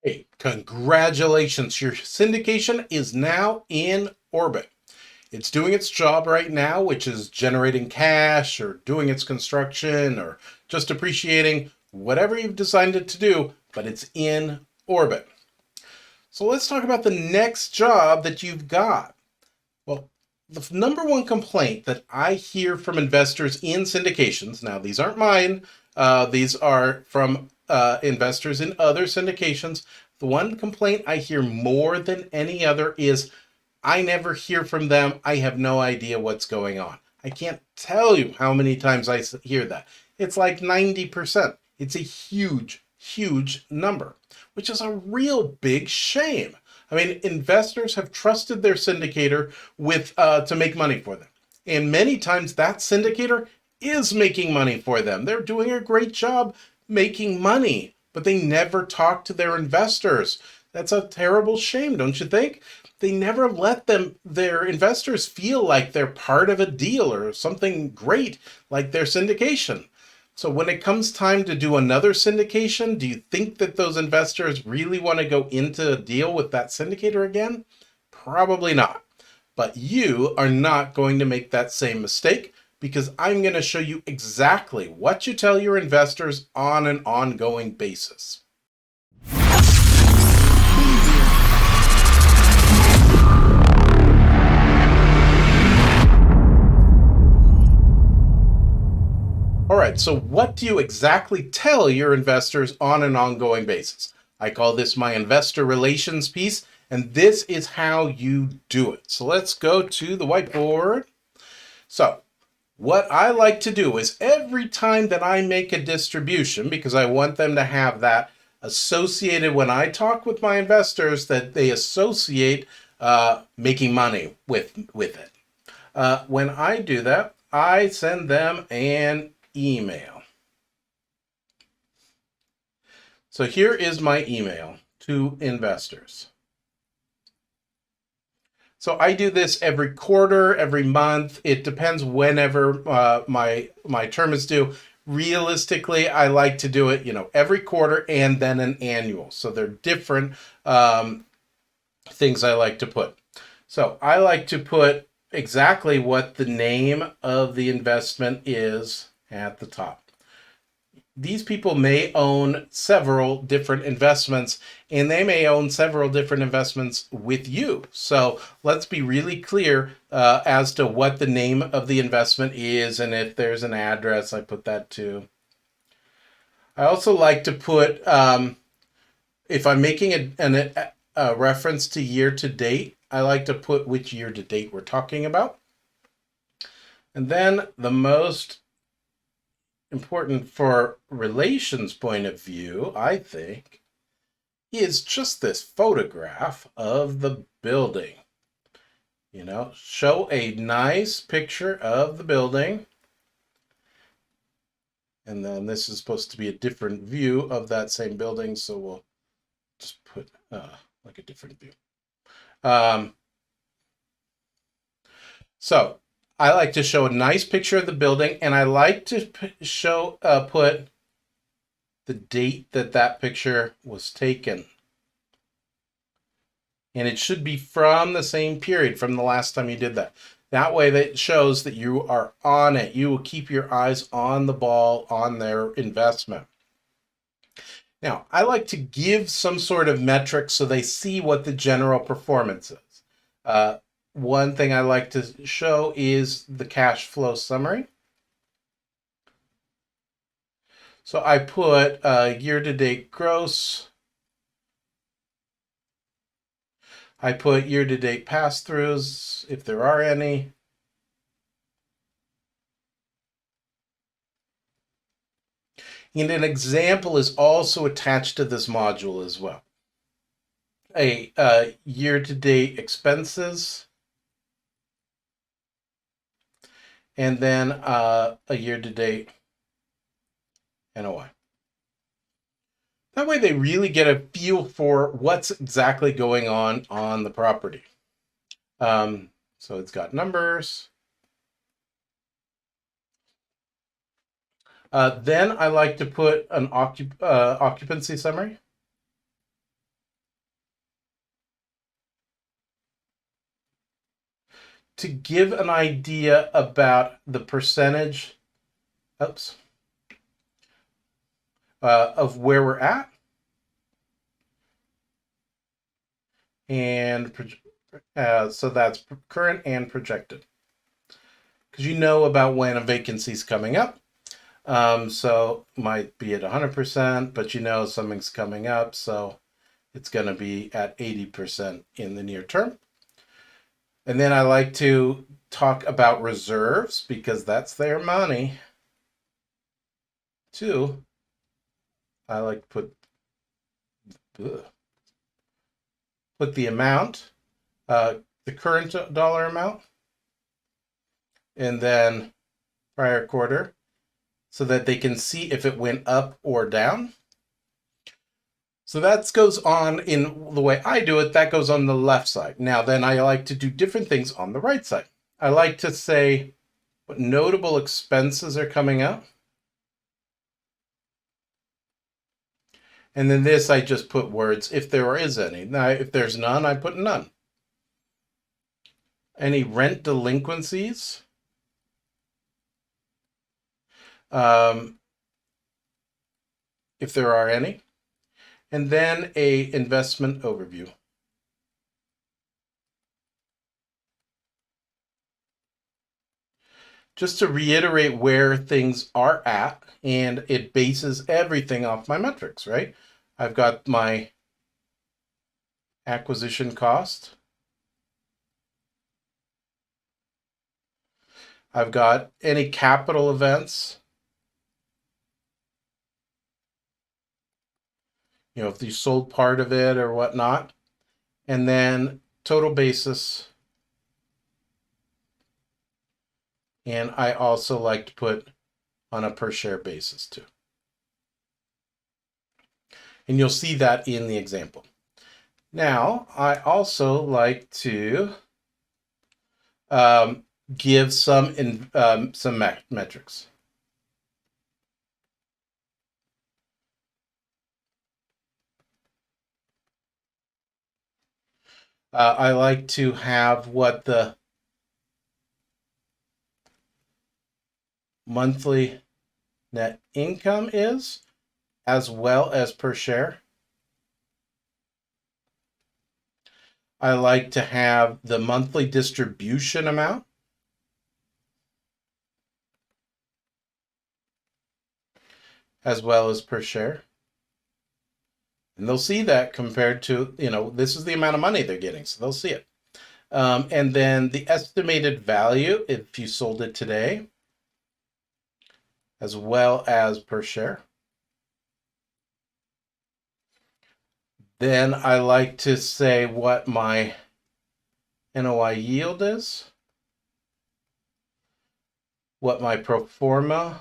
Hey, congratulations. Your syndication is now in orbit. It's doing its job right now, which is generating cash or doing its construction or just appreciating whatever you've designed it to do, but it's in orbit. So let's talk about the next job that you've got. Well, the number one complaint that I hear from investors in syndications, now these aren't mine, these are from investors in other syndications. The one complaint I hear more than any other is I never hear from them. I have no idea what's going on. I can't tell you how many times I hear that. It's like 90%. It's a huge, huge number, which is a real big shame. I mean, investors have trusted their syndicator with to make money for them, and many times that syndicator is making money for them. They're doing a great job making money, but they never talk to their investors. That's a terrible shame, don't you think? They never let their investors feel like they're part of a deal or something great like their syndication. So when it comes time to do another syndication, do you think that those investors really want to go into a deal with that syndicator again? Probably not. But you are not going to make that same mistake because I'm going to show you exactly what you tell your investors on an ongoing basis. All right, so what do you exactly tell your investors on an ongoing basis? I call this my investor relations piece, and this is how you do it. So let's go to the whiteboard. So, what I like to do is every time that I make a distribution, because I want them to have that associated when I talk with my investors, that they associate making money with it. When I do that, I send them an email. So here is my email to investors. So I do this every quarter, every month. It depends whenever my term is due. Realistically, I like to do it, every quarter and then an annual. So they're different things I like to put. So I like to put exactly what the name of the investment is at the top. These people may own several different investments and they may own several different investments with you. So let's be really clear as to what the name of the investment is. And if there's an address, I put that too. I also like to put, if I'm making a reference to year to date, I like to put which year to date we're talking about. And then the most important for relations point of view, I think, is just this photograph of the building. Show a nice picture of the building. And then this is supposed to be a different view of that same building, so we'll just put like a different view. So I like to show a nice picture of the building, and I like to put the date that picture was taken. And it should be from the same period, from the last time you did that. That way that shows that you are on it. You will keep your eyes on the ball on their investment. Now, I like to give some sort of metric so they see what the general performance is. One thing I like to show is the cash flow summary. So I put year-to-date gross. I put year-to-date pass-throughs, if there are any. And an example is also attached to this module as well. A year-to-date expenses, and then a year-to-date NOI. That way they really get a feel for what's exactly going on the property. So it's got numbers. Then I like to put an occupancy summary. to give an idea about the percentage of where we're at, and so that's current and projected, because you know about when a vacancy is coming up. So might be at 100%, but you know something's coming up, so it's going to be at 80% in the near term. And then I like to talk about reserves, because that's their money too. I like to put the amount, the current dollar amount, and then prior quarter, so that they can see if it went up or down. So that goes on in the way I do it, that goes on the left side. Now then I like to do different things on the right side. I like to say what notable expenses are coming up. And then this, I just put words if there is any. Now, if there's none, I put none. Any rent delinquencies? If there are any. And then a investment overview. Just to reiterate where things are at, and it bases everything off my metrics, right? I've got my acquisition cost. I've got any capital events. You know, if you sold part of it or whatnot. And then total basis. And I also like to put on a per share basis too. And you'll see that in the example. Now, I also like to give some metrics. I like to have what the monthly net income is, as well as per share. I like to have the monthly distribution amount, as well as per share. And they'll see that compared to, you know, this is the amount of money they're getting, so they'll see it. And then the estimated value if you sold it today, as well as per share. Then I like to say what my NOI yield is, what my pro forma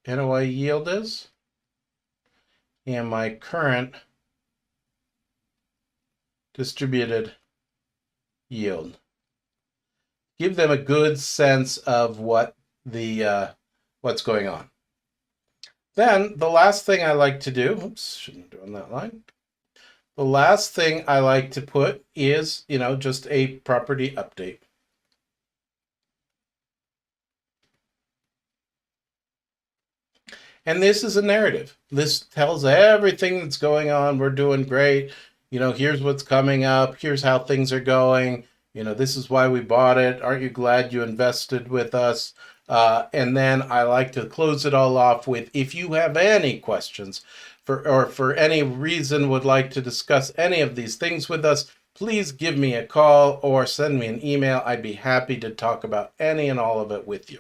NOI yield is, and my current distributed yield. Give them a good sense of what the what's going on. Then the last thing I like to do, oops, shouldn't do on that line. The last thing I like to put is, you know, just a property update. And this is a narrative. This tells everything that's going on. We're doing great. You know, here's what's coming up. Here's how things are going. You know, this is why we bought it. Aren't you glad you invested with us? And then I like to close it all off with, if you have any questions or for any reason would like to discuss any of these things with us, please give me a call or send me an email. I'd be happy to talk about any and all of it with you.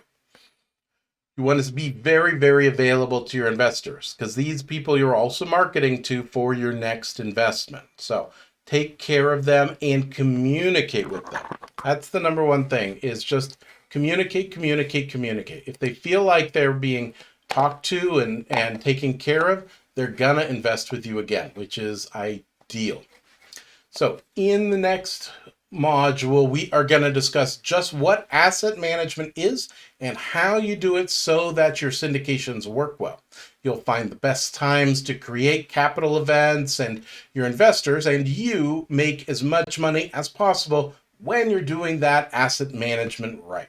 You want to be very, very available to your investors, because these people you're also marketing to for your next investment. So take care of them and communicate with them. That's the number one thing, is just communicate. If they feel like they're being talked to and taken care of, they're gonna invest with you again, which is ideal. So in the next module, we are going to discuss just what asset management is and how you do it so that your syndications work well. You'll find the best times to create capital events, and your investors and you make as much money as possible when you're doing that asset management right.